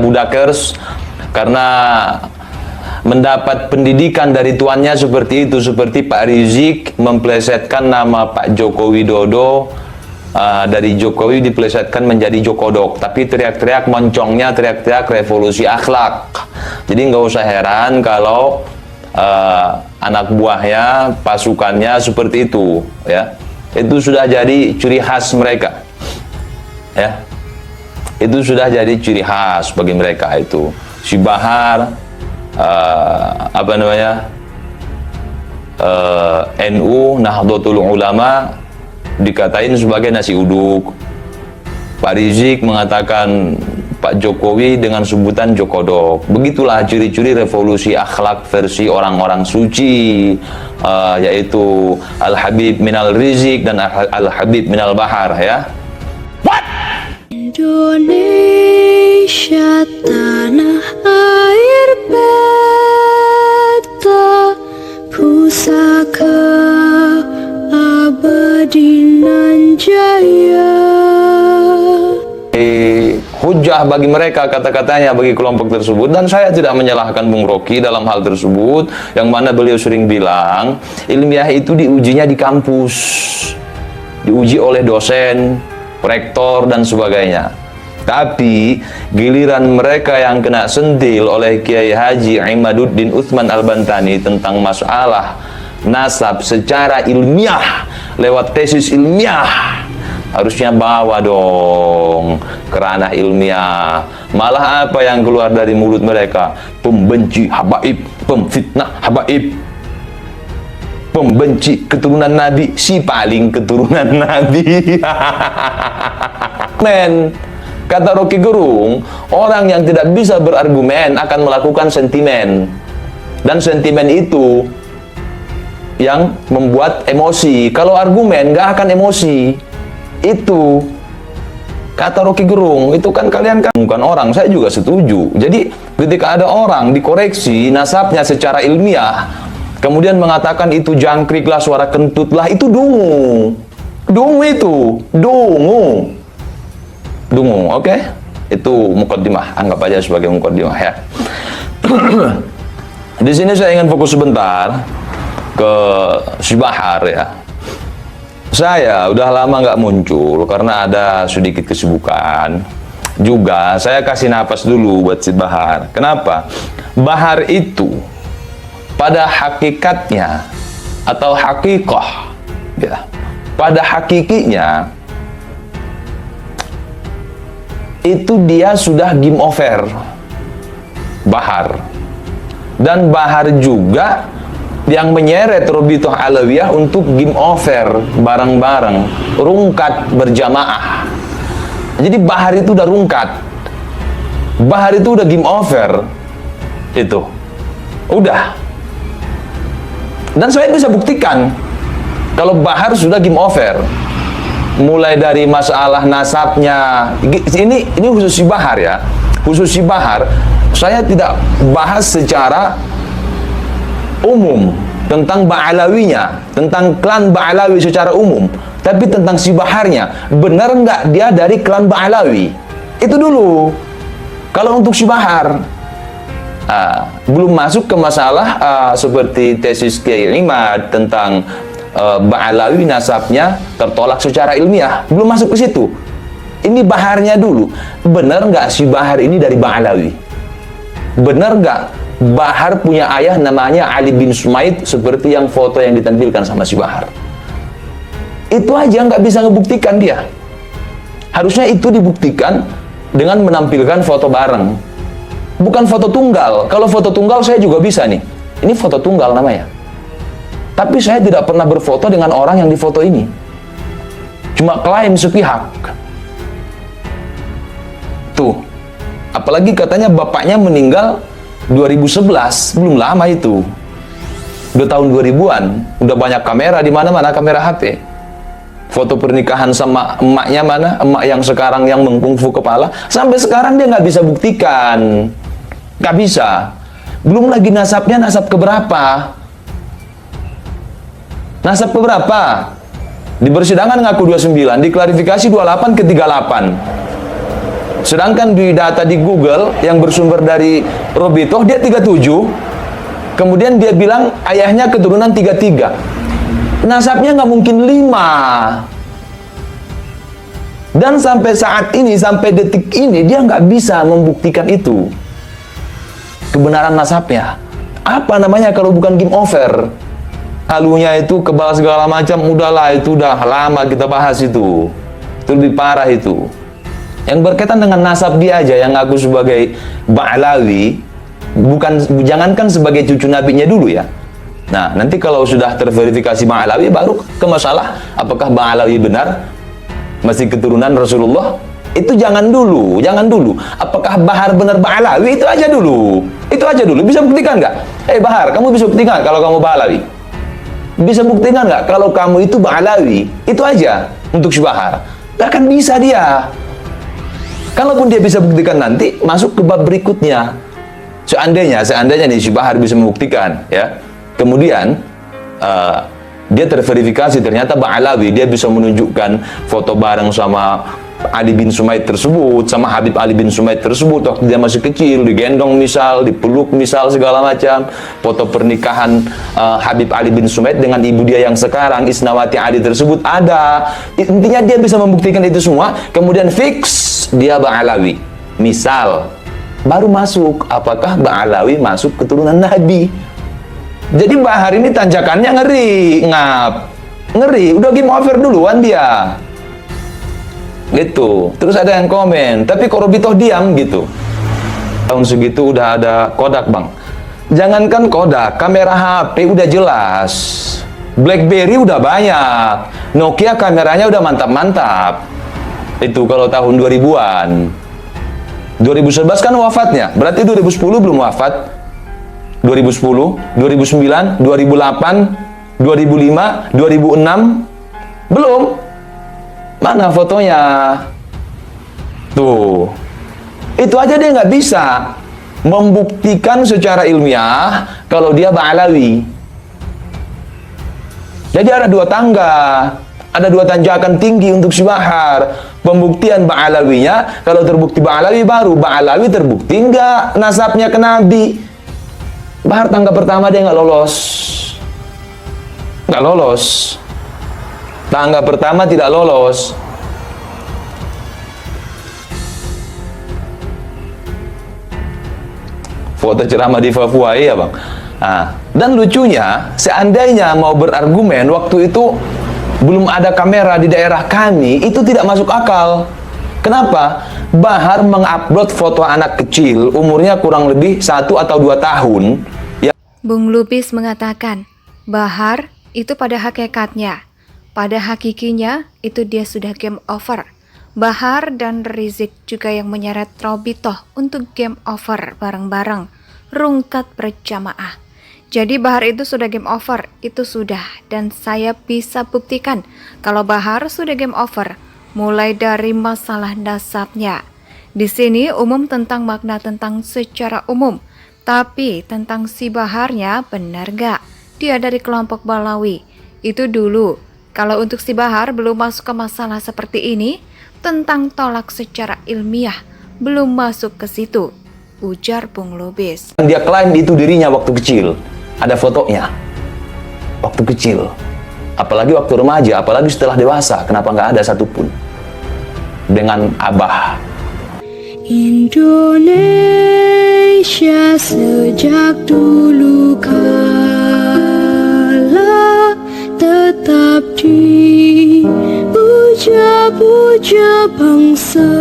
budakers, karena mendapat pendidikan dari tuannya seperti itu, seperti Pak Rizik memplesetkan nama Pak Joko Widodo, dari Jokowi diplesetkan menjadi Jokodok, tapi teriak-teriak moncongnya, teriak-teriak revolusi akhlak. Jadi nggak usah heran kalau anak buahnya, pasukannya seperti itu, ya. Itu sudah jadi ciri khas mereka, ya. Itu sudah jadi ciri khas bagi mereka itu. Si Bahar, apa namanya, NU, Nahdlatul Ulama dikatain sebagai nasi uduk. Pak Rizik mengatakan Pak Jokowi dengan sebutan Jokodok. Begitulah ciri-ciri revolusi akhlak versi orang-orang suci, yaitu Al-Habib Minal Rizik dan Al-Habib Minal Bahar, ya. What? Indonesia tanah air beta, pusaka abadi nan jaya. Hujah bagi mereka kata-katanya, bagi kelompok tersebut, dan saya tidak menyalahkan Bung Rocky dalam hal tersebut, yang mana beliau sering bilang ilmiah itu diujinya di kampus, diuji oleh dosen, rektor dan sebagainya. Tapi giliran mereka yang kena sentil oleh Kiai Haji Imaduddin Utsman Al-Bantani tentang masalah nasab secara ilmiah lewat tesis ilmiah, harusnya bawa dong ke ranah ilmiah. Malah apa yang keluar dari mulut mereka? Pembenci habaib, pemfitnah habaib, pembenci keturunan Nabi, si paling keturunan Nabi. Men, kata Rocky Gerung, orang yang tidak bisa berargumen akan melakukan sentimen, dan sentimen itu yang membuat emosi. Kalau argumen nggak akan emosi. Itu kata Rocky Gerung. Itu kan kalian kan bukan orang, saya juga setuju. Jadi ketika ada orang dikoreksi nasabnya secara ilmiah, kemudian mengatakan itu jangkrik lah, suara kentut lah, itu dungu. Dungu itu, dungu. Dungu, oke? Itu mukaddimah, anggap aja sebagai mukaddimah, ya. Di sini saya ingin fokus sebentar ke si Bahar, ya. Saya udah lama nggak muncul karena ada sedikit kesibukan. Juga saya kasih napas dulu buat si Bahar. Kenapa? Bahar itu pada hakikatnya atau hakikah, ya, pada hakikinya itu dia sudah game over, Bahar. Dan Bahar juga yang menyeret Robitoh Alawiyah untuk game over bareng-bareng, rungkat berjamaah. Jadi Bahar itu udah rungkat, Bahar itu udah game over, itu udah. Dan saya bisa buktikan kalau Bahar sudah game over, mulai dari masalah nasabnya. Ini khusus si Bahar, ya, khusus si Bahar. Saya tidak bahas secara umum tentang Ba'alawinya, tentang klan Ba'alawi secara umum, tapi tentang si Baharnya, benar nggak dia dari klan Ba'alawi? Itu dulu. Kalau untuk si Bahar, belum masuk ke masalah seperti tesis Kiai Imad tentang Ba'alawi nasabnya tertolak secara ilmiah, belum masuk ke situ. Ini Baharnya dulu. Benar nggak si Bahar ini dari Ba'alawi? Benar nggak Bahar punya ayah namanya Ali bin Sumaid seperti yang foto yang ditampilkan sama si Bahar? Itu aja nggak bisa ngebuktikan dia. Harusnya itu dibuktikan dengan menampilkan foto bareng, bukan foto tunggal. Kalau foto tunggal saya juga bisa nih. Ini foto tunggal namanya. Tapi saya tidak pernah berfoto dengan orang yang difoto ini. Cuma klaim sepihak. Tuh. Apalagi katanya bapaknya meninggal 2011, belum lama itu. Udah tahun 2000-an, udah banyak kamera di mana-mana, kamera HP. Foto pernikahan sama emaknya mana? Emak yang sekarang yang mengkungfu kepala, sampai sekarang dia nggak bisa buktikan. Nggak bisa. Belum lagi nasabnya, nasab keberapa? Nasab keberapa? Di persidangan ngaku 29, diklarifikasi 28 ke 38. Sedangkan di data di Google yang bersumber dari Robitoh dia 37. Kemudian dia bilang ayahnya keturunan 33. Nasabnya nggak mungkin 5. Dan sampai saat ini, sampai detik ini dia nggak bisa membuktikan itu kebenaran nasabnya. Apa namanya kalau bukan game over? Halunya itu kebal segala macam, udahlah itu udah lama kita bahas itu. Itu lebih parah itu. Yang berkaitan dengan nasab dia aja yang ngaku sebagai Ba'alawi, bukan, jangankan sebagai cucu nabinya dulu ya. Nah, nanti kalau sudah terverifikasi Ba'alawi baru ke masalah apakah Ba'alawi benar masih keturunan Rasulullah. Itu jangan dulu. Apakah Bahar benar Ba'alawi? Itu aja dulu. Bisa buktikan nggak? Bahar, kamu bisa buktikan kalau kamu Ba'alawi? Bisa buktikan nggak kalau kamu itu Ba'alawi? Itu aja untuk si Bahar. Nggak akan bisa dia. Kalaupun dia bisa buktikan nanti, masuk ke bab berikutnya. Seandainya nih si Bahar bisa membuktikan, ya. Kemudian dia terverifikasi ternyata Ba'alawi, dia bisa menunjukkan foto bareng sama Ali bin Sumaid tersebut, sama Habib Ali bin Sumaid tersebut waktu dia masih kecil, digendong misal, dipeluk misal segala macam. Foto pernikahan Habib Ali bin Sumaid dengan ibu dia yang sekarang Isnawati Ali tersebut ada. Intinya dia bisa membuktikan itu semua, kemudian fix dia Ba'alawi. Misal, baru masuk apakah Ba'alawi masuk keturunan Nabi. Jadi Bahar ini tanjakannya ngeri, udah game over duluan dia. Gitu. Terus ada yang komen, tapi kok Robitoh diam gitu. Tahun segitu udah ada Kodak, Bang. Jangankan Kodak, kamera HP udah jelas. BlackBerry udah banyak. Nokia kameranya udah mantap-mantap. Itu kalau tahun 2000-an. 2011 kan wafatnya, berarti 2010 belum wafat. 2010, 2009, 2008, 2005, 2006 belum. Mana fotonya? Tuh. Itu aja dia nggak bisa membuktikan secara ilmiah kalau dia Ba'alawi. Jadi ada dua tangga, ada dua tanjakan tinggi untuk si Bahar. Pembuktian Ba'alawinya, kalau terbukti Ba'alawi baru Ba'alawi terbukti nggak nasabnya ke Nabi. Bahar tangga pertama dia nggak lolos. Tangga pertama tidak lolos. Foto ceramah di Papua, ya Bang. Nah, dan lucunya, seandainya mau berargumen waktu itu belum ada kamera di daerah kami, itu tidak masuk akal. Kenapa? Bahar mengupload foto anak kecil, umurnya kurang lebih 1 atau 2 tahun. Bung Lubis mengatakan, Bahar itu pada hakikatnya, pada hakikinya itu dia sudah game over. Bahar dan Rizik juga yang menyeret Robitoh untuk game over bareng-bareng, rungkat berjamaah. Jadi Bahar itu sudah game over, itu sudah, dan saya bisa buktikan kalau Bahar sudah game over, mulai dari masalah nasabnya. Di sini umum tentang makna tentang secara umum, tapi tentang si Baharnya benar gak? Dia dari kelompok Balawi. Itu dulu. Kalau untuk si Bahar belum masuk ke masalah seperti ini, tentang tolak secara ilmiah, belum masuk ke situ, ujar Bung Lubis. Dia klaim itu dirinya waktu kecil. Ada fotonya. Waktu kecil. Apalagi waktu remaja, apalagi setelah dewasa. Kenapa nggak ada satupun? Dengan Abah. Indonesia sejak dulu kala tetap dipuja-puja bangsa.